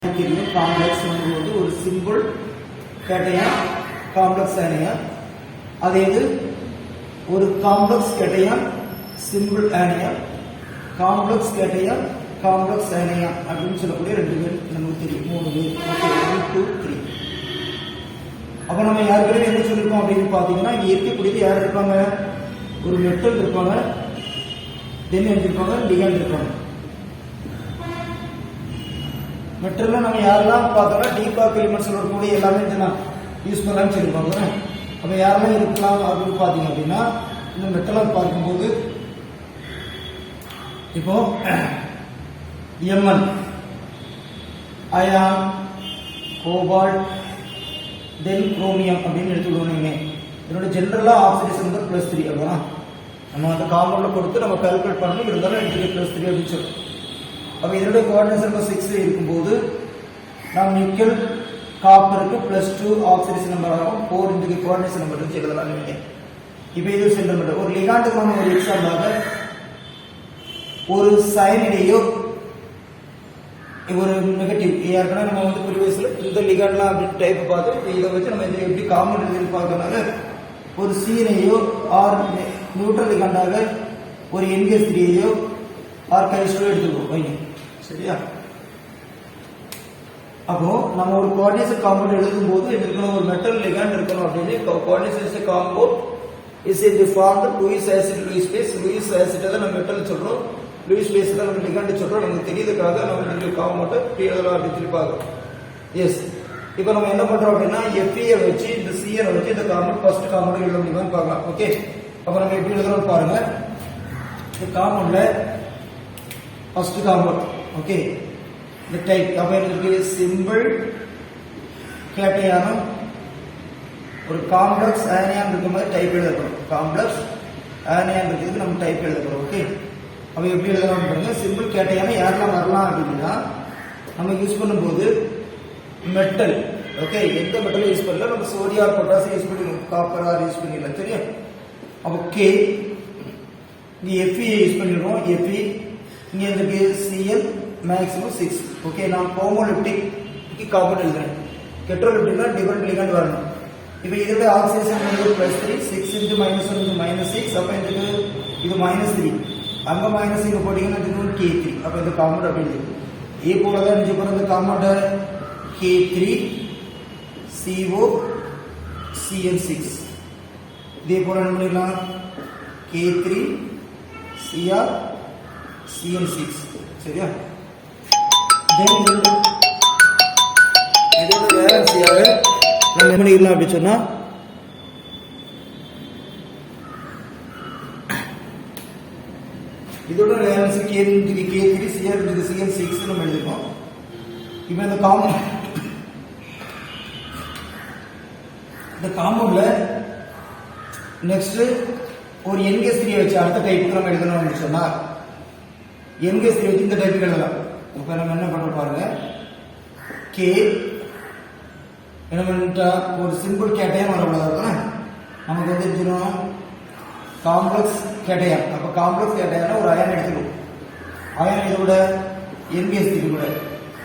Complex வந்து ஒரு simple cation complex onion. அதே இது ஒரு complex cation simple onion, complex cation complex onion அப்படின்னு சொல்லக்கூடிய ரெண்டு பேர் நமக்கு தெரியும், மூணு பேர். ஓகே, 1 2 3. அப்ப நம்ம யாருக்குமே என்ன சொல்லிருக்கோம் அப்படின்னு பாத்தீங்கன்னா, இங்க இருக்கக்கூடியது யார் இருப்பாங்க? ஒரு மெட்டல் இருப்பாங்க, தென் இருப்பாங்க, லிகண்ட் இருப்பாங்க. மெட்டல்ல நம்ம யாரெல்லாம் பார்த்தோம்னா டீபாக் எலிமெண்ட்ஸ் இருக்கக்கூடிய எல்லாமே யூஸ் பண்ணலாம்னு சொல்லியிருப்பாங்க. அப்ப யாரெல்லாம் இருக்கலாம் அப்படின்னு பாத்தீங்க அப்படின்னா, இந்த மெட்டலை பார்க்கும்போது இப்போ எம்என், அயான், கோபால்ட், தென் குரோமியம் அப்படின்னு எடுத்துக்கணும். இதோட ஜென்ரலா ஆக்சிடேஷன் வந்து +3. அப்படின்னா நம்ம அந்த காம்பவுண்ட்ல கொடுத்து நம்ம கால்குலேட் பண்ணணும், இருந்தாலும் எடுத்துக்க +3 அப்படின்னு சொல்லுவோம். அப்ப இதனுடைய கோஆர்டினேஷன் 6 இருக்கும்போது நாம் நிக்கல் காப்பருக்கு +2 ஆக்சிடேஷன் நம்பர் ஆகும், 4 இன்டு கோஆர்டினேஷன் நம்பர் வச்சு எழுதலாம். இப்போ இது சென்டர் மெட்டல். ஒரு லிகாண்டுக்கான ஒரு எக்ஸாம்பிளாக ஒரு சயனைடையோ ஒரு நெகட்டிவ் ஏற்கனவே நம்ம வந்து ப்ரீவியஸ்ல இந்த லிகாண்ட்லாம் அப்படி டைப் பார்த்து இதை வச்சு நம்ம இதை எப்படி காமன் எழுதி பார்க்கறதுனால ஒரு சீனையோ ஆர் நியூட்ரல் லிகாண்டாக ஒரு NH3யோ ஆர் கைஸ்டோ எடுத்துக்கோ வைங்க, சரியா? அப்போ நம்ம ஒரு கோஆர்டினேஷன் காம்பவுண்ட் எழுதும் போது இருக்கணும் ஒரு மெட்டல் லிகாண்ட் இருக்கணும் அப்படின்னு. Coordination compound is in the form Lewis acid Lewis base. Lewis acid தான் நம்ம மெட்டல் சொல்றோம், லூயிஸ் பேஸ் தான் நம்ம லிகாண்ட் சொல்றோம். நமக்கு தெரியுதுக்காக நம்ம இந்த காம்பவுண்ட் இப்படி எழுதலாம் அப்படின்னு சொல்லி பார்க்கறோம். எஸ், இப்போ நம்ம என்ன பண்றோம் அப்படின்னா Fe வச்சு இந்த Cn வச்சு இந்த காம்பவுண்ட் ஃபர்ஸ்ட் காம்பவுண்ட் எழுத முடியுமான்னு பார்க்கலாம். ஓகே, அப்ப நம்ம எப்படி எழுதுறோம் பாருங்க. இந்த காம்பவுண்ட்ல ஃபர்ஸ்ட் காம்பவுண்ட், ஓகே, இந்த டைப் அப்ப இருக்கு சிம்பிள் கேட்டையானம் ஒரு காம்ப்ளெக்ஸ் ஆனியான் இருக்க மாதிரி டைப் எழுதணும். காம்ப்ளெக்ஸ் ஆனியான் இருக்குது நம்ம டைப் எழுதணும். ஓகே, அப்ப எப்படி எழுதலாம் பாருங்க. சிம்பிள் கேட்டையானம் யாரெல்லாம் வரலாம் அப்படின்னா நம்ம யூஸ் பண்ணும்போது மெட்டல், ஓகே, எந்த மெட்டல் யூஸ் பண்ணல, நம்ம சோடியம் ஆர் பொட்டாசியம் யூஸ் பண்ணிடலாம், காப்பர் ஆர் யூஸ் பண்ணிடலாம், சரியா? அப்ப கே இங்க Fe யூஸ் பண்ணிடுவோம். Fe இங்க இருக்கு Cl மேக்ஸிமம் 6. ஓகே, நான் ஹோமோலிப்டிக் காம்பவுண்ட் எழுதுறேன். ஹெட்ரோலிப்டிக்னா டிஃபரண்ட் லிகண்ட் வரணும். இப்போ இதோட ஆக்சிடேஷன் வந்து +3, 6 இன்டு -1 இன்டு -6. அப்ப இதுக்கு இது -3, அங்க மைனஸ் இங்க போட்டீங்கன்னா இது K3. அப்ப இந்த காம்பவுண்ட் அப்படி இருக்கு. இதே போல தான் இங்க போற இந்த காம்பவுண்ட் K3 CO CN6. இதே போல என்ன பண்ணிடலாம், K3 Cr CN6, சரியா? தென் இதோட வேலன்சியாக நம்ம என்ன பண்ணிடலாம் அப்படி சொன்னா இதோட வேலன்சி K3 Cr CN6 நம்ம எழுதிருக்கோம். இப்போ இந்த காம்பவுண்ட்ல நெக்ஸ்ட் ஒரு NH3 வச்சு அடுத்த டைப்புக்கு நம்ம எழுதணும் அப்படின்னு சொன்னா NH3 வச்சு இந்த டைப்புக்கு எழுதலாம். இப்போ நம்ம என்ன பண்றோம் பாருங்க. K என்ன பண்ணிட்டா ஒரு சிம்பிள் கேட்டையான் வரக்கூடாது, நமக்கு வந்து தெரியும் காம்ப்ளெக்ஸ் கேட்டையான். அப்ப காம்ப்ளெக்ஸ் கேட்டையான ஒரு அயன் எடுத்துக்கணும். அயன் இதோட NH3 கூட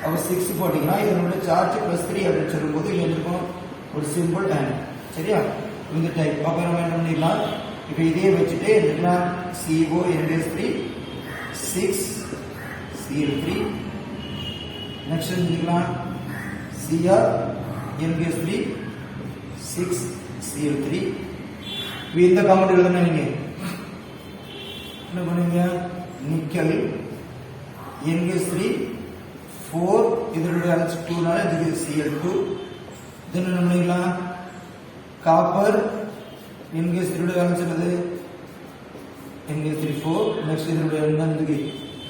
அப்ப 6 போட்டீங்கன்னா இதனுடைய சார்ஜ் +3 அப்படின்னு சொல்லும்போது இங்க இருக்கும் ஒரு சிம்பிள் அயன், சரியா? இந்த டைப். அப்ப நம்ம என்ன பண்ணிடலாம், இப்ப இதே வச்சுட்டு என்ன CO NH3 6 Cl3 நெக்ஸ்ட் எழுதிக்கலாம் Cr NH3 6 Cl3. இந்த காம்பவுண்ட் எழுதுனா நீங்க என்ன பண்ணுவீங்க, நிக்கல் NH3 4 இதனுடைய அலன்ஸ் 2 நால இதுக்கு Cl2. தென் என்ன பண்ணிடலாம் காப்பர் NH3 உடைய அலன்ஸ் என்னது NH3 4. நெக்ஸ்ட் இதனுடைய என்னது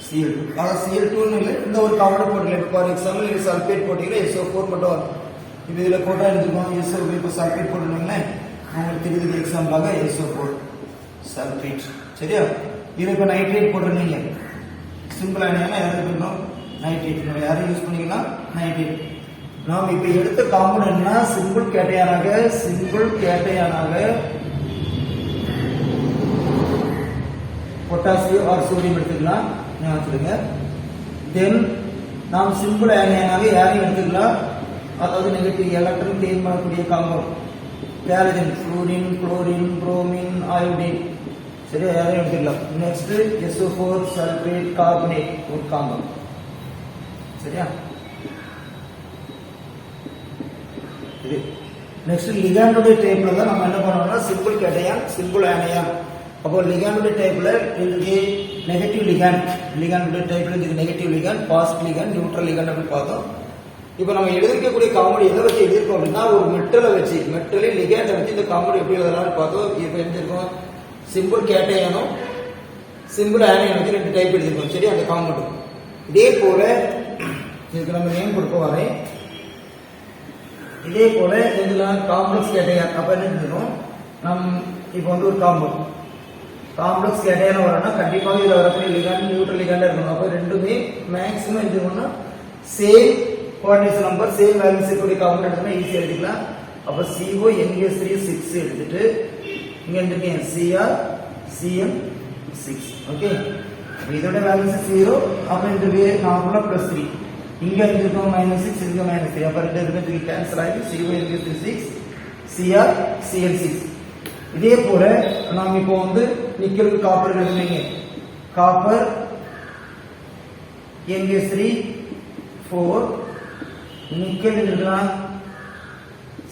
Cl2. ஆனா Cl2 ன்னு இல்ல, இந்த ஒரு காம்பவுண்ட் போடல. ஃபார் எக்ஸாம்பிள் நீங்க சல்பேட் போட்டீங்கன்னா SO4 மட்டும் வரும். இப்போ இதுல போட்டா எடுத்துக்கோம் SO. இப்போ சல்பேட் போட்டுனீங்கன்னா உங்களுக்கு தெரியுது எக்ஸாம்பிளாக SO4 சல்பேட், சரியா? இது இப்போ நைட்ரேட் போட்டுருந்தீங்க, சிம்பிள் ஆனியனா யாரும் இருக்கணும் நைட்ரேட். நம்ம யாரும் யூஸ் பண்ணிக்கலாம் நைட்ரேட். நாம் இப்போ எடுத்த காம்பவுண்ட் என்ன, சிம்பிள் கேட்டையானாக பொட்டாசியம் ஆர் சோடியம் எடுத்துக்கலாம். ஞாபகம் வச்சுடுங்க. தென் நாம் சிம்பிள் ஆனியனாக யாரையும் எடுத்துக்கலாம், அதாவது நெகட்டிவ் எலக்ட்ரான் தேர்வு பண்ணக்கூடிய compound halogen, fluorine, chlorine, bromine, iodine. சரியா, யாரையும் எடுத்துக்கலாம். நெக்ஸ்ட் SO4 சல்பேட் கார்பனேட் ஒரு காம்பவுண்ட். சரியா, இது நெக்ஸ்ட் லிகாண்டோட டைப்ல தான் நம்ம என்ன பண்ணோம்னா சிம்பிள் கேட்டையான், சிம்பிள் ஆனியான். அப்போ லிகாண்டோட டைப்ல இதுக்கு நெகட்டிவ் லிகாண்ட், லிகாண்டோட டைப்ல இதுக்கு negative ligand, positive ligand, neutral ligand அப்படி பார்த்தோம். இப்போ நம்ம எழுதிருக்கக்கூடிய காம்பவுண்ட் எதை வச்சு எழுதிருக்கோம் அப்படின்னா ஒரு மெட்டலை வச்சு, மெட்டலில் லிகாண்டை வச்சு இந்த காம்பவுண்ட் எப்படி எழுதலாம்னு பார்த்தோம். இப்போ எழுதிருக்கோம் சிம்பிள் கேட்டையானும் சிம்பிள் ஆனியான் வச்சு ரெண்டு டைப் எழுதிருக்கோம். சரி, அந்த காம்பவுண்ட் இதே போல இதுக்கு நம்ம நேம் கொடுக்க வரேன். இதே போல இதுல காம்ப்ளெக்ஸ் கேட்டையான். அப்ப என்ன எழுதணும், நம் இப்போ வந்து ஒரு காம்ப்ளெக்ஸ் கேட்டையான் வரணும்னா கண்டிப்பாக இதுல வரக்கூடிய லிகாண்ட் நியூட்ரல் லிகாண்டா இருக்கணும். அப்ப ரெண்டுமே மேக்ஸிமம் எழுதணும்னா same coordination number, same values இருக்கக்கூடிய காம்பவுண்ட் எடுத்தா ஈஸியா எழுதிக்கலாம். அப்ப CO NH3 6 எடுத்துட்டு இங்க எழுதிருக்கேன் Cr Cm 6. ஓகே, இதோட வேல்யூஸ் 0. அப்ப இந்த வே நார்மலா +3, இங்க இருக்கும் -6, இங்க -3. அப்ப ரெண்டு இருக்கு கேன்சல் ஆகி CO NH3 6 Cr Cl 6. இதே போல நாம இப்போ வந்து நிக்கலுக்கு காப்பர் எழுதுனீங்க, காப்பர் NH3 4 நிக்கல் எழுதலாம்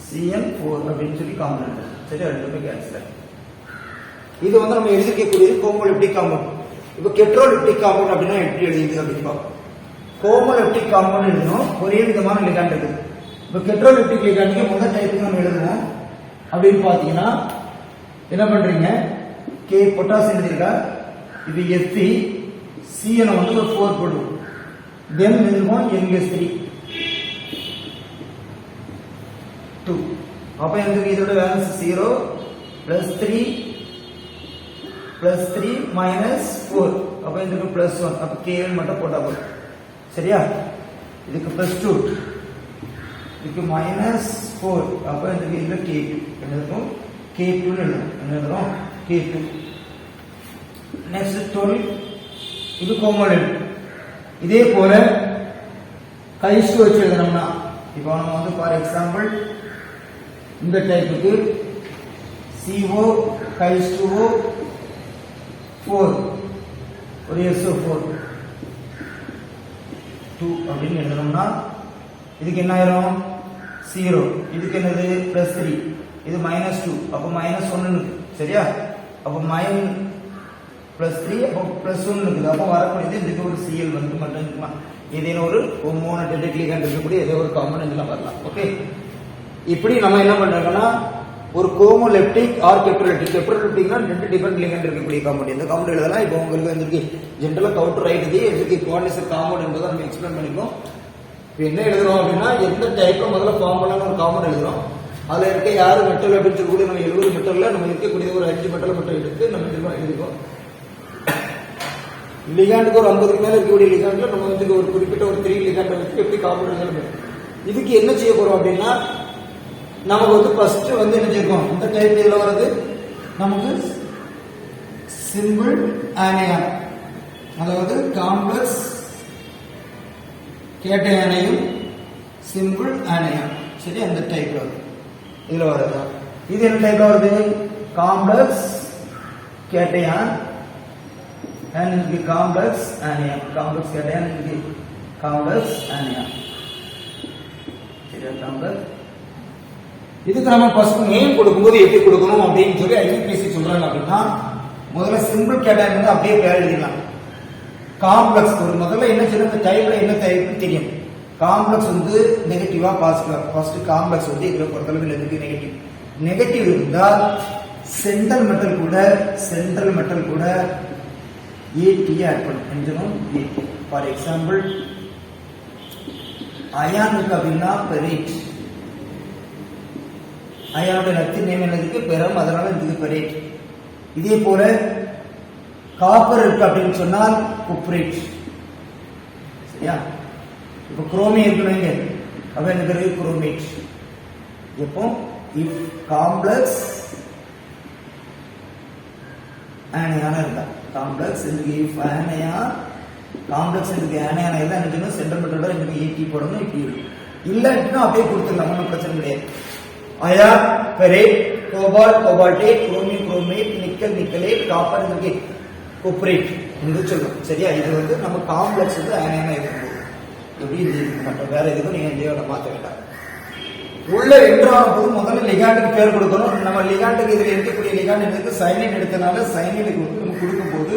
Cl4 அப்படின்னு சொல்லி காம்பவுண்ட். சரி, ரெண்டுமே கேன்சல் ஆகி இது வந்து நம்ம எழுதிக்கக்கூடியது கோமோலிப்டிக் காம்பவுண்ட். இப்போ கெட்ரோலிப்டிக் காம்பவுண்ட் அப்படின்னா எப்படி எழுதிது அப்படின்னு பார்ப்போம். கோமோலிப்டிக் காம்பவுண்ட் எழுதணும், ஒரே விதமான லிகாண்ட் இருக்குது. இப்போ கெட்ரோலிப்டிக் லிகாண்டுக்கு முதல் டைப்புக்கு நம்ம எழுதுவோம் அப்படின்னு பார்த்தீங்கன்னா என்ன பண்றீங்க, K பொட்டாசியம் எழுதிருக்கா, இது Fe, Cn வந்து ஒரு 4 போடுவோம், தென் எழுதுவோம் NH3 2. அப்ப எனக்கு இதோட வேல்யூஸ் 0 +3 +3 -4. அப்ப இதுக்கு +1. அப்ப Kn மட்டும் போட்டா போதும். சரியா, இதுக்கு +2, இதுக்கு -4. அப்ப இதுக்கு இதுல K2 எழுதுறோம், K2 எழுதுறோம் K2. நெக்ஸ்ட் 12 இது கோமோலிட். இதே போல கைஸ்டு வச்சு எழுதணும்னா இப்போ நம்ம வந்து ஃபார் எக்ஸாம்பிள் இந்த டைப்புக்கு CO H2O 4 ஒரு SO4 2 அப்படின்னு எழுதணும்னா இதுக்கு என்ன ஆயிரும் 0, இதுக்கு என்னது +3, இது -2, அப்ப -1 சரியா. அப்ப +3 அப்ப +1 இருக்குது. அப்ப வரக்கூடியது இதுக்கு ஒரு Cl வந்து மட்டும் இருக்குமா, ஏதேனும் ஒரு மோனோடெடிக் லிகாண்ட் இருக்கக்கூடிய ஏதோ ஒரு காம்பவுண்ட் இதெல்லாம் வரலாம். ஓகே, இப்படி நம்ம என்ன பண்றோம்னா ஒரு கோமோலெப்டிக் ஆர் கெப்ரோலெப்டிக், கெப்ரோலெப்டிக்னா ரெண்டு டிஃபரெண்ட் லிகண்ட் இருக்கக்கூடிய காம்பவுண்ட். இந்த காம்பவுண்ட் எழுதலாம். இப்போ உங்களுக்கு வந்து ஜென்ரலா கவுண்டர் ரைட் இதுக்கு கோஆர்டினேஷன் காம்பவுண்ட் என்பதை நம்ம எக்ஸ்பிளைன் பண்ணிப்போம். இப்போ என்ன எழுதுறோம் அப்படின்னா எந்த டைப்பை முதல்ல ஃபார்ம் பண்ணாலும் ஒரு காம்பவுண்ட் எழுதுறோம். அதுல இருக்க யாரு மெட்டல் அப்படின்னு சொல்லக்கூடிய நம்ம 70 மெட்டல்ல நம்ம இருக்கக்கூடிய ஒரு 5 மெட்டல் மட்டும் எடுத்து நம்ம எழுதிக்கோம். லிகாண்டுக்கு ஒரு 50க்கு மேல இருக்கக்கூடிய லிகாண்ட்ல நம்ம வந்து ஒரு குறிப்பிட்ட ஒரு 3 லிகாண்டை வச்சு எப்படி காம்பவுண்ட் எழுதணும். இதுக்கு என்ன செய்ய போறோம் அப்படின்னா நமக்கு வந்து ஃபர்ஸ்ட் வந்து என்ன செய்யணும், இந்த டைப் இதுல வருது நமக்கு சிம்பிள் ஆனியான், அதாவது காம்ப்ளெக்ஸ் கேட்டையானையும் சிம்பிள் ஆனியான். சரி, அந்த டைப்ல வருது இதுல வருது. இது என்ன டைப்ல வருது, complex cation and the complex anion, complex cation and the complex anion. சரியா, complex. இதுக்கு நம்ம ஃபர்ஸ்ட் நேம் கொடுக்கும்போது எப்படி கொடுக்கணும் அப்படின்னு சொல்லி ஐபிசி சொல்றாங்க அப்படின்னா முதல்ல சிம்பிள் கேட்டையான் வந்து அப்படியே பேர் எழுதிடலாம். காம்ப்ளெக்ஸ் ஒரு முதல்ல என்ன செய்யணும், இந்த டைப்ல என்ன டைப் தெரியும். காம்ப்ளெக்ஸ் வந்து நெகட்டிவா பாசிட்டிவா, ஃபர்ஸ்ட் காம்ப்ளெக்ஸ் வந்து இதுல பொறுத்தளவில் எதுக்கு நெகட்டிவ். நெகட்டிவ் இருந்தால் சென்ட்ரல் மெட்டல் கூட AT ஆட் பண்ணணும். AT ஃபார் எக்ஸாம்பிள் அயான் இருக்கு அப்படின்னா பெரேட், அயானோட லத்தின் நேம் என்னதுக்கு பெரம், அதனால இதுக்கு பெரேட். இதே போல காப்பர் இருக்கு அப்படின்னு சொன்னால் குப்ரேட். சரியா, இப்போ குரோமியம் இருக்குன்னு அப்ப என்ன பேரு குரோமேட். எப்போ இஃப் காம்ப்ளெக்ஸ் ஆனியான இருந்தா காம்ப்ளெக்ஸ் இஃப் ஆனியா காம்ப்ளெக்ஸ் இதுக்கு ஆனையான எல்லாம் என்ன சென்ட்ரல் மெட்டலோட எனக்கு ஏடி போடணும். இப்படி இல்லைன்னா அப்படியே கொடுத்துடலாம், ஒன்றும் பிரச்சனை கிடையாது. Ion, ferrate, cobalt, cobaltate, chromium, chromate, nickel, nickelate, copper, இதுக்கு கொப்ரேட் என்று சொல்லுவோம். சரியா? இது வந்து நம்ம காம்ப்ளெக்ஸ் வந்து ஆனையான இருக்கும்போது எப்படி இருக்க மாட்டோம். வேற எதுக்கும் நீங்க என்ஜியோட மாற்ற வேண்டாம். உள்ள என்ட்ராகும் போது முதல்ல லிகாண்டுக்கு பேர் கொடுக்கணும். நம்ம லிகாண்டுக்கு இதில் இருக்கக்கூடிய லிகாண்ட் எடுத்து சைனைன் எடுத்தனால சைனைனுக்கு வந்து நம்ம கொடுக்கும் போது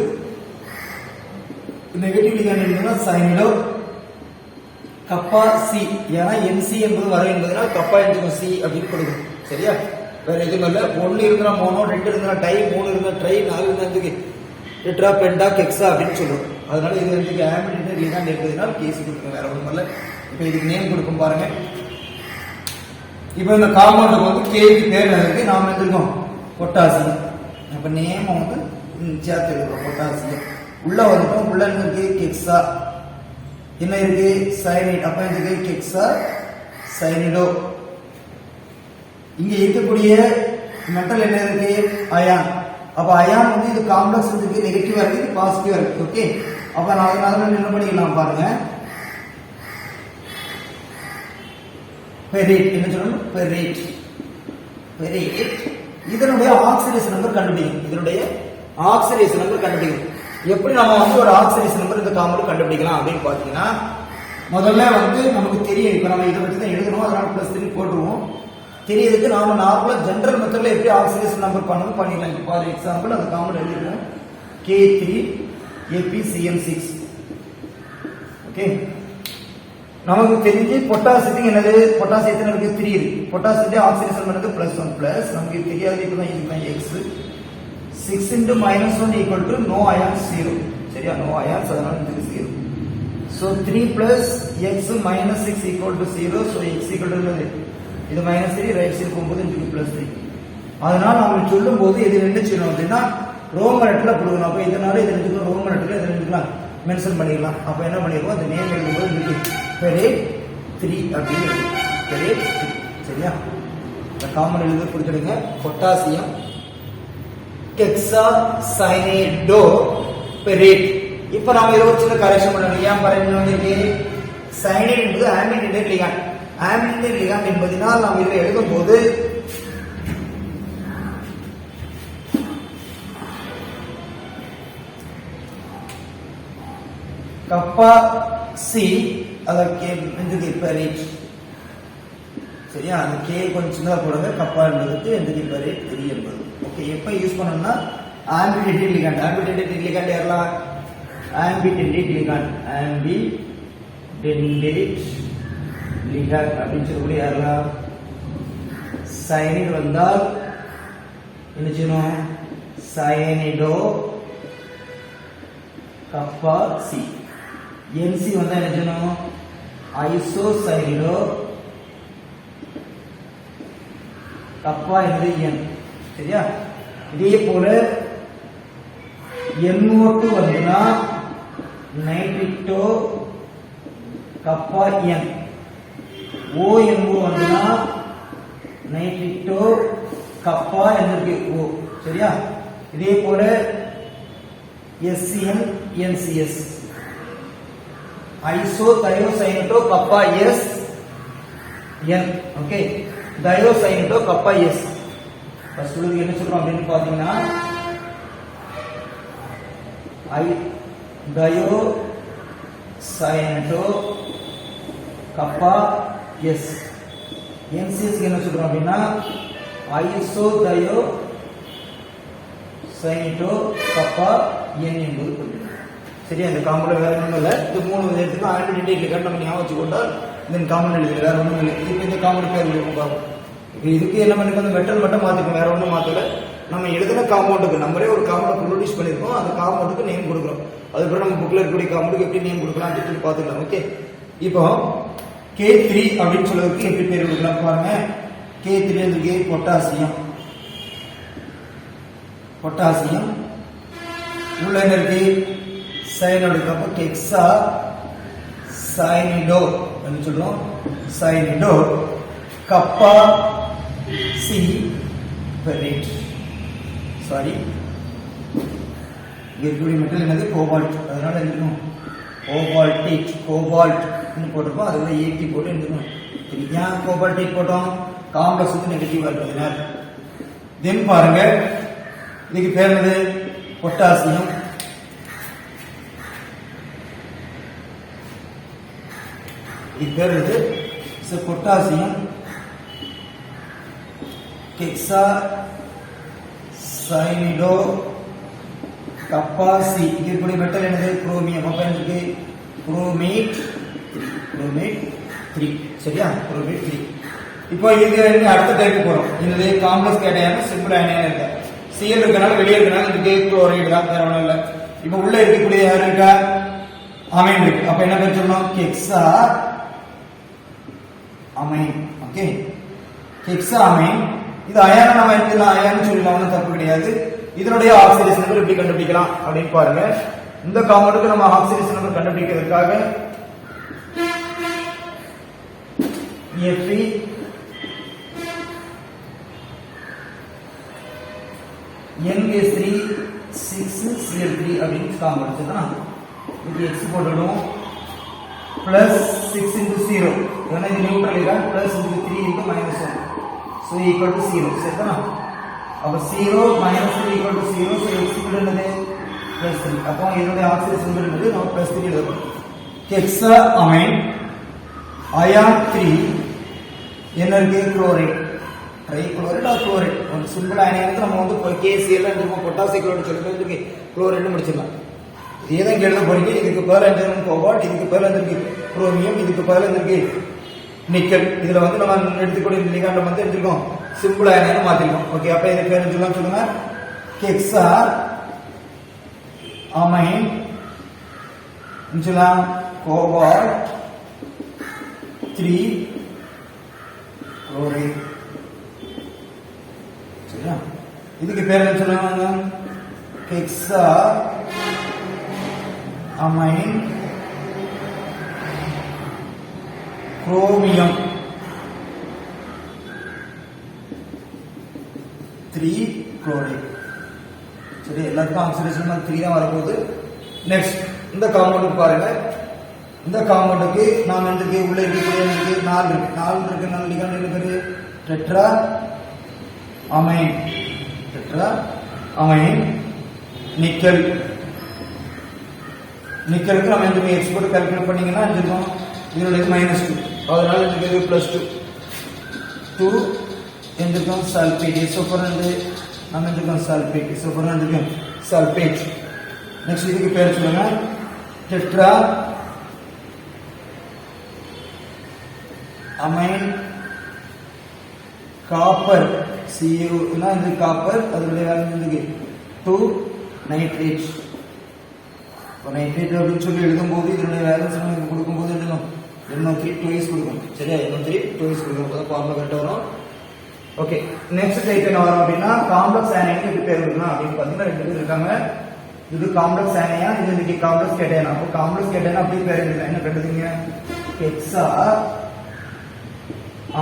நெகட்டிவ் லிகாண்ட் எடுத்தோம்னா சைனிடோ கப்பா சி. ஏன்னா என்சி என்பது வர என்பதனால் கப்பா என்ஜினோ சி அப்படின்னு கொடுக்கணும். சரியா? வேற எதுவும் இல்லை. 1 இருந்தா மோனோ, 2 இருந்தா டை, 3 இருந்தா ட்ரை, 4 இருந்தா டெட்ரா, பென்டா, கெக்ஸா அப்படின்னு சொல்லுவோம். அதனால இது வந்து ஆம்பிட் லிகாண்ட் எடுத்ததுனால கேஸ் கொடுக்கும். வேற ஒன்றும் இல்லை. இப்போ இதுக்கு நேம் கொடுக்கும் பாருங்க. இப்போ இந்த காம்பவுண்டுக்கு வந்து கேக்கு பேர் இருக்கு, நாம எடுத்துருக்கோம் பொட்டாசியம். அப்ப நேம் வந்து சேர்த்து எழுதுறோம் பொட்டாசியம். உள்ள வந்துட்டோம். உள்ள இருக்கு கெக்ஸா, என்ன இருக்கு சைனைட். அப்ப இதுக்கு கெக்ஸா சைனிடோ. இங்க இருக்கக்கூடிய மெட்டல் என்ன இருக்கு அயான். அப்ப அயான் வந்து இது காம்ப்ளெக்ஸ் இருக்கு, நெகட்டிவா இருக்கு, இது பாசிட்டிவா இருக்கு. ஓகே, அப்ப அதனால என்ன பண்ணிக்கலாம் பாருங்க. பெரேட் என்ன சொல்லணும்? பெரேட். பெரேட் இதனுடைய ஆக்சிடேஷன் நம்பர் கண்டுபிடிக்கும். இதனுடைய ஆக்சிடேஷன் நம்பர் கண்டுபிடிக்கும். எப்படி நம்ம வந்து ஒரு ஆக்சிடேஷன் நம்பர் இந்த காம்பவுண்ட் கண்டுபிடிக்கலாம் அப்படின்னு பாத்தீங்கன்னா, முதல்ல வந்து நமக்கு தெரியும். இப்ப நம்ம இதை வச்சு தான் எழுதணும். அதனால +3 போட்டுருவோம். தெரியறதுக்கு நாம நார்மலா ஜெனரல் மெத்தட்ல எப்படி ஆக்சிடேஷன் நம்பர் பண்ணணும் பண்ணிடலாம். இப்போ ஃபார் எக்ஸாம்பிள் அந்த காம்பவுண்ட் எழுதிருக்கோம் K3ApCN6. ஓகே, நமக்கு தெரிஞ்சு பொட்டாசியத்துக்கு என்னது? பொட்டாசியத்துல இருக்கு 3 இருக்கு. பொட்டாசியத்தை ஆக்சிடேஷன் பண்ணது +1 பிளஸ் நமக்கு தெரியாது. இப்பதான் இதுதான் X 6 into -1 equal to no ions 0. சரியா? no ions, அதனால இதுக்கு 0. So 3 plus X minus 6 equal to 0. So X equal to இது -3, ரைட் சைடு போகும்போது இதுக்கு +3. அதனால நாம சொல்லும் போது இது என்ன செய்யணும் அப்படின்னா ரோமன் லெட்டர்ல கொடுக்கணும். அப்ப இதனால இது ரெண்டுக்கும் ரோமன் லெட்டர்ல இது ரெண்டுக்கலாம் மென்ஷன் பண்ணிடலாம். அப்ப என்ன பண்ணிருக்கோம்? அந்த நேம் எழுதும்போது இதுக்கு பெரேட் 3 அப்படின்னு இருக்கு. பெரேட் 3. சரியா? இந்த காமன் எழுத கொடுத்துடுங்க. Potassium hexa cyanido ferrate. இப்ப நாம இதை ஒரு சின்ன கரெக்ஷன் பண்ணணும். ஏன் பாருங்க, வந்திருக்கு சைனைட் என்பது ஆம்பிட் லிகாண்ட். ஆம்பிட் லிகாண்ட் என்பதனால் நாம் இதில் எழுதும் போது கப்பா சி அதற்கு பெரேட். சரியா? அந்த கே கொஞ்சம் சின்னதாக போடுங்க. கப்பா என்பதுக்கு எந்த பெரேட் 3 என்பது. ஓகே, எப்ப யூஸ் பண்ணணும்னா ஆம்பிடென்டேட் லிகாண்ட். ஆம்பிடென்டேட் லிகாண்ட் யாரெல்லாம்? Ambidentate ligand. ஆம்பிடென்டேட் லிகாண்ட் அப்படின்னு சொல்லக்கூடிய யாரெல்லாம்? சைனைட் வந்தால் என்ன செய்யணும்? சைனைடோ கப்பா சி. என்சி வந்தா என்ன செய்யணும்? ஐசோசைனிடோ கப்பா என்பது என். சரியா? இதே போல NO2 வந்துனா நைட்ரிட்டோ கப்பா என். ONO வந்துனா நைட்ரிட்டோ கப்பா என்பது O. சரியா? இதே போல SCN NCS ஐசோ தயோசைனட்டோ கப்பா S N. ஓகே, தயோசைனட்டோ கப்பா S. ஃபர்ஸ்ட் உள்ளது என்ன சொல்றோம் அப்படின்னு பாத்தீங்கன்னா தயோசைனட்டோ கப்பா S. NCS என்ன சொல்றோம் அப்படின்னா ஐசோ தயோ சைனட்டோ கப்பா N என்பது குறிப்பிடும். சரியா? இந்த காம்பவுண்ட் வேற ஒன்றும் இல்லை. இது 3 எடுத்துக்கலாம். ஆம்பிடென்டேட் லிகாண்ட் நம்ம ஞாபகம் வச்சுக்கொண்டால் இந்த காம்பவுண்ட் எழுதி வேற ஒன்றும் இல்லை. இப்போ இந்த காம்பவுண்ட் பேர் எழுதும் பாருங்க. இப்போ இதுக்கு என்ன பண்ணிருக்கோம்? அந்த மெட்டல் மட்டும் மாத்திக்கணும், வேற ஒன்றும் மாத்தல. நம்ம எழுதின காம்பவுண்டுக்கு நம்மளே ஒரு காம்பவுண்ட் ப்ரொடியூஸ் பண்ணிருக்கோம். அந்த காம்பவுண்டுக்கு நேம் கொடுக்குறோம். அதுக்கப்புறம் நம்ம புக்ல இருக்கக்கூடிய காம்பவுண்டுக்கு எப்படி நேம் கொடுக்கலாம் அப்படின்னு பார்த்துக்கலாம். ஓகே, இப்போ K3 அப்படின்னு சொல்றதுக்கு எப்படி பேர் கொடுக்கலாம் பாருங்க. K3 இருக்கு பொட்டாசியம். பொட்டாசியம் உள்ள என்ன இருக்கு? சைனோடு. அப்ப கெக்ஸா சைனிடோ என்ன சொல்றோம்? சைனிடோ கப்பா சி பெரேட். சாரி, இருக்கக்கூடிய மெட்டல் என்னது? கோபால்ட். அதனால இருக்கணும் கோபால்டேட் கோபால்ட் போட்டிருப்போம், அதுல ஏடி போட்டு எழுதணும். ஏன் கோபால்டேட் போட்டோம்? காம்ப்ளெக்ஸ் வந்து நெகட்டிவா இருக்கிறதுனால. தென் பாருங்க, இதுக்கு பேர் என்னது? பொட்டாசியம். இது பேர் இது பொட்டாசியம் ஹெக்ஸா சயனிடோ கப்பாசி. இது இப்படி மெட்டல் என்னது? குரோமியம். அப்ப எனக்கு குரோமேட் 3. சரியா? குரோமேட் 3. இப்போ இது அடுத்த டைப் போறோம். என்னது? காம்ப்ளெக்ஸ் கேட்டையான சிம்பிள் அயனியா இருக்கு. சிஎல் இருக்கனால வெளியே இருக்கனால இதுக்கு குளோரைடு தான், வேற ஒண்ணும் இல்ல. இப்போ உள்ள இருக்கக்கூடிய யாரு இருக்கா? அமைன் இருக்கு. அப்ப என்ன பேர் சொல்லணும்? Hexa amine. Okay, hexa amine. இது அயன நம்ம எழுதலாம், அயன் சொல்லலாம், ஒன்றும் தப்பு கிடையாது. இதனுடைய ஆக்சிடேஷன் நம்பர் எப்படி கண்டுபிடிக்கலாம் அப்படின்னு பாருங்க. இந்த காம்பவுண்டுக்கு நம்ம oxidation number கண்டுபிடிக்கிறதுக்காக Fe NH3 6Cl3 அப்படின்னு காம்பவுண்ட் தான். இது x போட்டுடும் பிளஸ் 6 into 0. ஏன்னா இது நியூட்ரல் இல்ல, plus into 3 into -1. So equal to 0. சரிதானா? அப்ப 0 -3 equal to 0. So x equal என்னது? plus 3. அப்போ இதோட ஆக்சிடேஷன் நம்பர் என்னது? நம்ம plus 3 எழுதணும். ஹெக்ஸா அமைன் அயான் 3 என்ன இருக்கு? குளோரைட். Trichloride or chloride. ஒரு சிம்பிள் அயனியானது நம்ம வந்து KCl நம்ம பொட்டாசியம் குளோரைட் சொல்லிட்டு குளோரைட்னு முடிச்சிடலாம். இதேதான் எழுத போறீங்க. இதுக்கு பதிலா என்ன? கோபால்ட். இதுக்கு பதிலா இருக்கு குரோமியம். இதுக்கு பதிலா இருக்கு நிக்கல். இதுல வந்து நம்ம எடுத்துக்கூடிய லிகாண்ட் வந்து எடுத்துக்கோம், சிம்பிள் அயனியா மாத்திருக்கோம். ஓகே, அப்ப இதுக்கு பேர் சொல்லலாம் சொல்லுங்க. ஹெக்ஸா அமைன் சொல்லலாம் கோபால்ட் 3 குளோரைட். சரியா? இதுக்கு பேர் என்ன சொல்லுவாங்க? Hexa amine chromium 3 chloride. சரி, எல்லாருக்கும் ஆக்சிடேஷன் 3 தான் வரப்போகுது. நெக்ஸ்ட் இந்த காம்பவுண்டுக்கு பாருங்க. இந்த காம்பவுண்டுக்கு நாம் எதுக்கு உள்ள இருக்கக்கூடிய 4 இருக்கு. 4 இருக்கு. 4 லிகாண்ட் என்ன பேரு? Tetra amine. Tetra amine nickel. நிக்கலுக்கு நம்ம எதுக்கு எக்ஸ் போட்டு கால்குலேட் பண்ணீங்கன்னா இருக்கும் இதனுடைய -2. அதனால இதுக்கு +2 2 எந்திருக்கும் சல்பேட். சூப்பர் வந்து நம்ம எந்திருக்கும் சல்பேட். சூப்பர் எந்திருக்கும் சல்பேட். நெக்ஸ்ட் இதுக்கு பேர் சொல்லுங்க டெட்ரா அமைன் காப்பர். Cu னா இது காப்பர். அதனுடைய வேல்யூ வந்து 2 நைட்ரேட். நைட்ரேட் அப்படின்னு சொல்லி எழுதும்போது இதனுடைய வேலன்ஸ் நம்ம கொடுக்கும்போது எழுதணும் NO3 2s கொடுக்கணும். சரியா? NO3 2s கொடுக்கணும். அப்போ ஃபார்முலா கரெக்டாக வரும். ஓகே, நெக்ஸ்ட் டைப் என்ன வரும் அப்படின்னா காம்ப்ளெக்ஸ் அயனிக்கு எப்படி பேர் கொடுக்கணும் அப்படின்னு பார்த்தீங்கன்னா 2 பேர் இருக்காங்க. இது காம்ப்ளெக்ஸ் அயனியா, இது இன்னைக்கு காம்ப்ளெக்ஸ் கேட்டையனா. அப்போ காம்ப்ளெக்ஸ் கேட்டையனா அப்படி பேர் எழுதலாம். என்ன கண்டுதுங்க? Hexa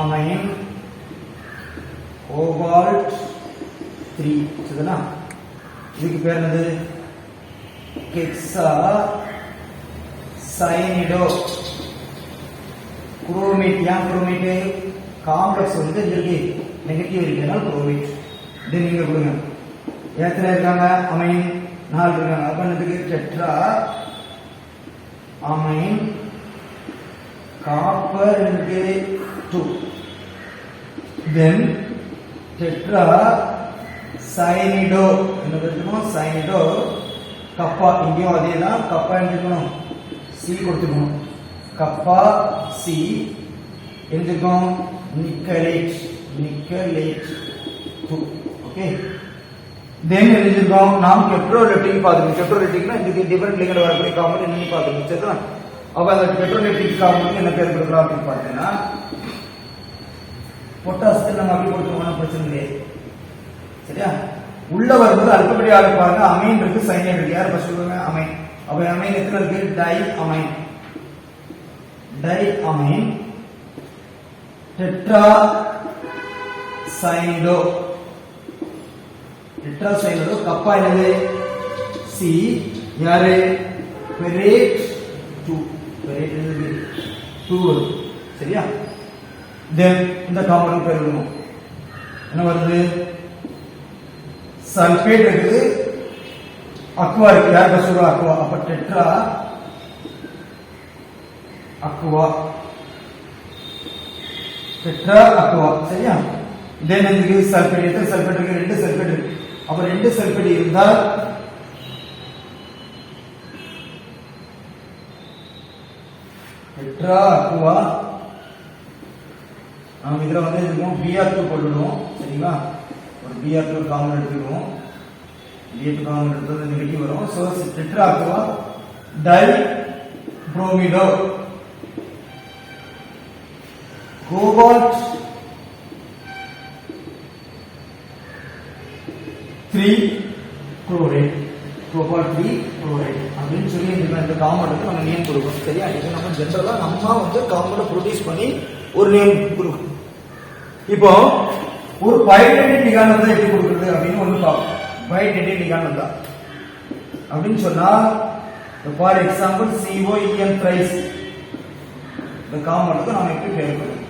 amine cobalt 3. சரிங்களா? இதுக்கு பேர் என்னது? Hexa cyanido chromate. ஏன் குரோமேட்? காம்ப்ளெக்ஸ் வந்து இருக்கு நெகட்டிவ் இருக்கனால குரோமேட். இது நீங்க கொடுங்க. எத்தனை இருக்காங்க? அமைன் 4 இருக்காங்க. அப்ப என்னதுக்கு? டெட்ரா அமைன் காப்பர் இருக்கு 2. தென் டெட்ரா சயனிடோ. என்ன எடுத்துக்கணும்? சயனிடோ கப்பா. இங்கேயும் அதே தான். கப்பா எடுத்துக்கணும், சி கொடுத்துக்கணும். கப்பா சி எடுத்துக்கணும். நிக்கலேட் 2. ஓகே, தென் எழுதிருக்கோம் நாம் பெட்ரோலெட்டிக் பார்த்துக்கணும். பெட்ரோலெட்டிக்னா இதுக்கு டிஃபரெண்ட் லிகண்ட் வரக்கூடிய காம்பவுண்ட் என்னன்னு பார்த்துக்கணும். சரிதான்? அப்ப அந்த பெட்ரோலெட்டிக் காம்பவுண்ட் என்ன பேர் கொடுக்கலாம் அப்படின்னு பார்த்தீங்கன்னா பொட்டாசியம். நம்ம அப்படி கொடுத்துருவோம், பிரச்சனை கிடையாது. சரியா? உள்ள வரும்போது அடுத்தபடி ஆக பாருங்க. அமைன் இருக்கு, சைனைட் இருக்கு. யார் ஃபர்ஸ்ட் சொல்லுங்க? அமைன். அப்ப அமைன் எத்தனை இருக்கு? Di amine. Di amine tetra cyanido. Tetra cyanido kappa என்னது? சி. யாரு? பெரேட் 2 வருது. சரியா? தென் இந்த காம்பவுண்ட் பேர் எழுதணும். என்ன வருது? சல்பேட் இருக்குது, அக்வா இருக்கு. யார் ஃபர்ஸ்ட் வரும்? அக்வா. அப்ப டெட்ரா அக்வா, டெட்ரா அக்வா. சரியா? தென் இதுக்கு சல்பேட், எத்தனை சல்பேட் இருக்கு? 2 சல்பேட் இருக்கு. அப்ப 2 சல்பேட் இருந்தால் டெட்ரா அக்வா, நாம இதுல வந்து இருக்கும் Br2 போட்டுடுவோம். சரிங்களா? ஒரு Br2 காமன் எடுத்துக்குவோம். Br2 காமன் எடுத்தது நெகட்டிவ் வரும். So tetra aqua di bromido, cobalt 3 chloride, cobalt 3 chloride அப்படின்னு சொல்லி இந்த காம்பவுண்டுக்கு நம்ம நேம் கொடுக்கணும். சரியா? இது நம்ம ஜெனரலா நம்ம வந்து காம்பவுண்ட் ப்ரொடியூஸ் பண்ணி ஒரு நேம் கொடுக்கணும். இப்போ ஒரு பைடென்டிக் லிகாண்ட் வந்து எப்படி கொடுக்குறது அப்படின்னு ஒண்ணு பார்ப்போம். பைடென்டிக் லிகாண்ட் வந்தா அப்படின்னு சொன்னா ஃபார் எக்ஸாம்பிள் COEN த்ரைஸ் இந்த காம்பவுண்டுக்கு நாம எப்படி பேர் கொடுக்கணும்?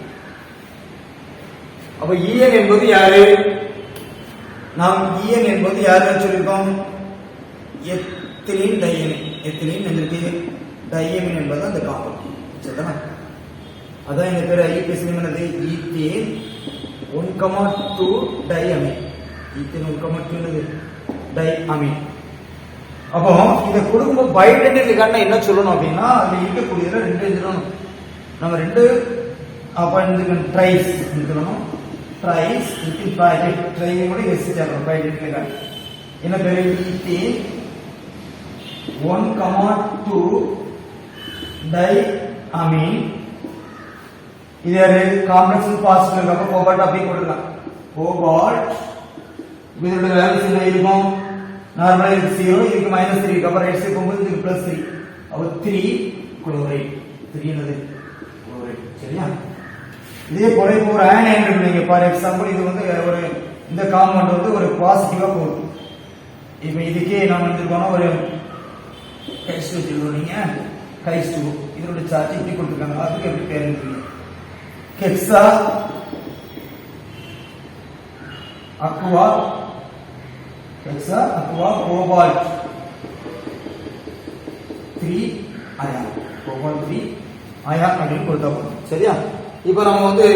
அப்ப EN என்பது யாரு? நாம் EN என்பது யாருன்னு சொல்லியிருக்கோம்? Ethylene diamine. எத்திலீன் என்பது டையமின் என்பது அந்த காம்பவுண்ட். சரிதானா? அதான் இந்த பேர் ஐபிஎஸ் என்னது? Ethane 1,2 diamine. ஈத்தேன் 1,2 என்னது? டையமின். அப்போ இத கொடுக்கும்போது பைடென்டிக் லிகாண்ட் என்ன சொல்லணும் அப்படின்னா அதுல இருக்கக்கூடியதுல 2 எழுதணும். நம்ம 2 அப்ப இந்த ட்ரைஸ் எழுதணும். ட்ரைஸ் இது ப்ராக்கெட் ட்ரைஸ் கூட எஸ் சேர்க்கணும். பைடென்டிக் லிகாண்ட் என்ன பேரு? Ethane 1,2 diamine. இது காம்ப்ளெக்ஸ் பாசிட்டிவ் அப்ப கோபால்ட் அப்படியே போட்டுக்கலாம். கோபால்ட் இதோட வேல்யூஸ் என்ன இருக்கும்? நார்மலா இது 0, இதுக்கு -3 இருக்கு. அப்ப ரைட் சைடு போகும்போது இதுக்கு +3. அப்ப 3 குளோரைட். 3 என்னது? குளோரைட். சரியா? இதே போல இப்போ ஒரு அயனைன் இருக்கு. நீங்க ஃபார் எக்ஸாம்பிள் இது வந்து ஒரு இந்த காம்பவுண்ட் வந்து ஒரு பாசிட்டிவா போகுது. இப்போ இதுக்கே நாம எடுத்துக்கோனா ஒரு H2 சொல்றீங்க. H2 இதோட சார்ஜ் இப்படி கொடுத்திருக்காங்க. அதுக்கு எப்படி பேர் எழுதுவீங்க? Hexa aqua, hexa aqua cobalt 3 ion, cobalt 3 ion அப்படின்னு கொடுத்தோம். சரியா? இப்போ நம்ம வந்து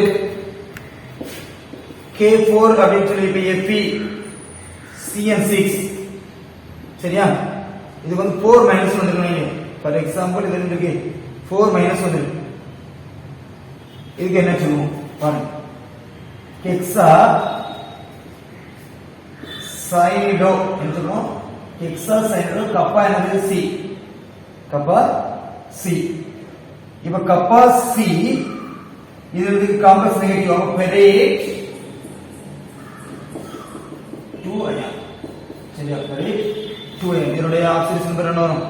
K4 அப்படின்னு சொல்லி இப்போ Fe CN6. சரியா? இது வந்து 4 மைனஸ் வந்துருக்கீங்க. ஃபார் எக்ஸாம்பிள் இது இருக்கு 4 மைனஸ் வந்துருக்கு. இதுக்கு என்ன சொல்லுவோம் பாருங்க? ஹெக்ஸா சைனிடோ என்ன சொல்லுவோம்? Hexa cyanido. கப்பா என்னது? சி. Kappa C. இப்ப கப்பா சி இது வந்து காம்ப்ளெக்ஸ் நெகட்டிவ். அப்ப பெரேட் 2 அயான். சரியா? Ferrate 2 ion. இதனுடைய ஆக்சிஜன் நம்பர் என்ன வரும்?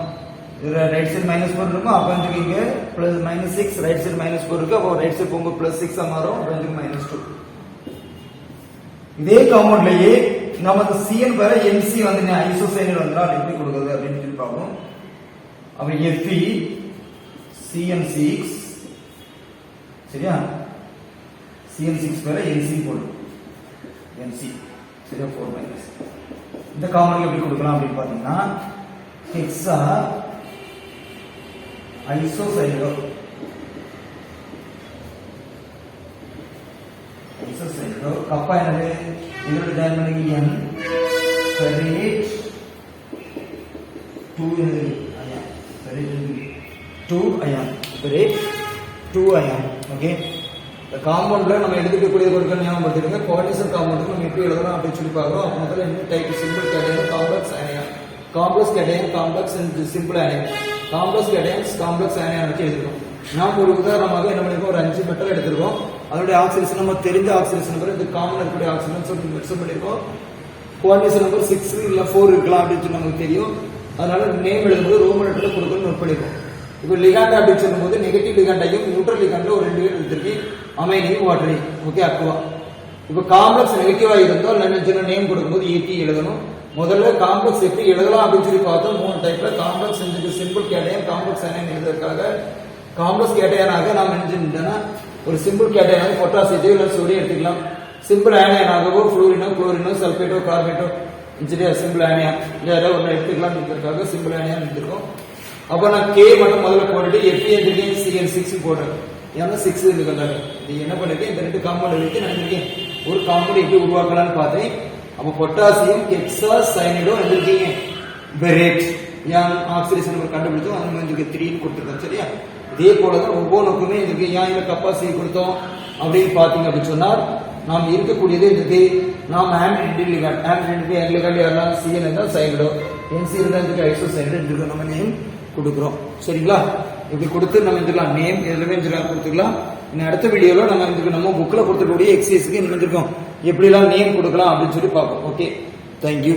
இதுல ரைட் சைடு -4 இருக்கும். அப்ப வந்து இங்க -6, ரைட் சைடு -4 இருக்கு. அப்ப ரைட் சைடு போகும்போது +6 மாறும். அப்ப வந்து -2. இதே காம்பவுண்ட்லயே நமக்கு CN வேற NC வந்து ஐசோசைனைல் வந்தா எப்படி கொடுக்கிறது அப்படின்னு சொல்லி பார்ப்போம். அப்ப Fe CN6. சரியா? CN6 வேற NC போடும். NC சரியா? 4 மைனஸ். இந்த காம்பவுண்ட் எப்படி கொடுக்கலாம் அப்படின்னு பாத்தீங்கன்னா ஹெக்ஸா ஐசோசைனோ, ஐசோசைனோ கப்பா என்னது? இதோட ஜாயின் பண்ணி N பெரேட் 2 என்னது? அயான். பெரேட் 2 அயான். பெரேட் 2 அயான். ஓகே. இந்த காம்பவுண்ட்ல நம்ம எடுத்துக்கக்கூடிய பொருட்கள் ஞாபகம் படுத்திடுங்க. கோஆர்டினேஷன் காம்பவுண்டுக்கு நம்ம எப்படி எழுதலாம் அப்படின்னு சொல்லி பார்க்கிறோம். அப்ப முதல்ல என்ன type? Simple cation, complex ion. Complex cation, complex and simple ion. Complex cations, complex ion வச்சு எழுதுறோம். நாம் ஒரு உதாரணமாக என்ன பண்ணிருக்கோம்? ஒரு 5 மெட்டல் எடுத்துருக்கோம். அதோட ஆக்சிஜன் நம்ம தெரிஞ்ச ஆக்சிஜன் நம்பர், இந்த காமன் இருக்கக்கூடிய ஆக்சிஜன் சொல்லி மென்ஷன் பண்ணிருக்கோம். கோஆர்டினேஷன் நம்பர் 6 இல்ல 4 இருக்கலாம் அப்படின்னு சொல்லி நமக்கு தெரியும். அதனால நேம் எழுதும்போது ரோமன் லெட்டர்ல கொடுக்கணும்னு நோட் பண்ணிருக்கோம். இப்போ லிகாண்ட் அப்படின்னு சொல்லும்போது நெகட்டிவ் லிகாண்டையும் நியூட்ரல் லிகாண்ட்ல ஒரு 2 பேர் எடுத்துருக்கு. அமைனையும் வாட்டரையும். Okay, aqua. இப்போ காம்ப்ளெக்ஸ் நெகட்டிவா இருந்தால் என்ன நேம் கொடுக்கும்போது AT எழுதணும். முதல்ல காம்ப்ளெக்ஸ் எப்படி எழுதலாம் அப்படின்னு சொல்லி பார்த்தோம். 3 டைப்ல complex simple cation, complex ion எழுதுறதுக்காக காம்ப்ளெக்ஸ் கேட்டையனாக நாம் நினைச்சிருந்தோம்னா ஒரு சிம்பிள் கேட்டையனாக பொட்டாசியத்தையோ இல்லை சோடியம் எடுத்துக்கலாம். சிம்பிள் ஆனியனாகவோ குளோரினோ சல்பேட்டோ கார்பேட்டோ சிம்பிள் ஆனியா ஏதாவது ஒன்று எடுத்துக்கலாம். சிம்பிள் ஆனியா எடுத்துருக்கோம். அப்போ நான் கே மட்டும் முதல்ல போட்டுட்டு எஃப்இ எடுத்துருக்கேன், CN6 போடுறேன். ஏன்னா 6 இருக்காங்க. இது என்ன பண்ணிருக்கேன், இந்த 2 காம்பவுண்ட் எடுத்து நான் இருக்கேன் ஒரு காம்பவுண்ட் எப்படி உருவாக்கலாம்னு பார்த்தேன். அப்போ பொட்டாசியம் ஹெக்ஸா சயனைடோ எடுத்துருக்கீங்க பெரேட் ஏன் ஆக்சிடேஷன் நம்பர் கண்டுபிடிச்சோம். அந்த மாதிரி 3 கொடுத்துருக்கோம். சரியா, இதே போலதான் ஒவ்வொன்றுக்குமே இதுக்கு ஏன் இந்த கப்பாசிட்டி கொடுத்தோம் அப்படின்னு பாத்தீங்க அப்படின்னு சொன்னால் நாம் இருக்கக்கூடியது இதுக்கு நாம் யாரெல்லாம் CN இருந்தால் சைனடோ NC இருந்தால் இதுக்கு ஐசோ சைனடோ நம்ம நேம் கொடுக்குறோம். சரிங்களா, இப்படி கொடுத்து நம்ம இருந்துக்கலாம் நேம் எல்லாமே கொடுத்துக்கலாம். அடுத்த வீடியோல நம்ம புக்ல கொடுத்துக்கூடிய எக்ஸசைஸ்க்கு என்ன இருக்கோம் எப்படிலாம் நேம் கொடுக்கலாம் அப்படின்னு சொல்லி பார்ப்போம். Okay, thank you.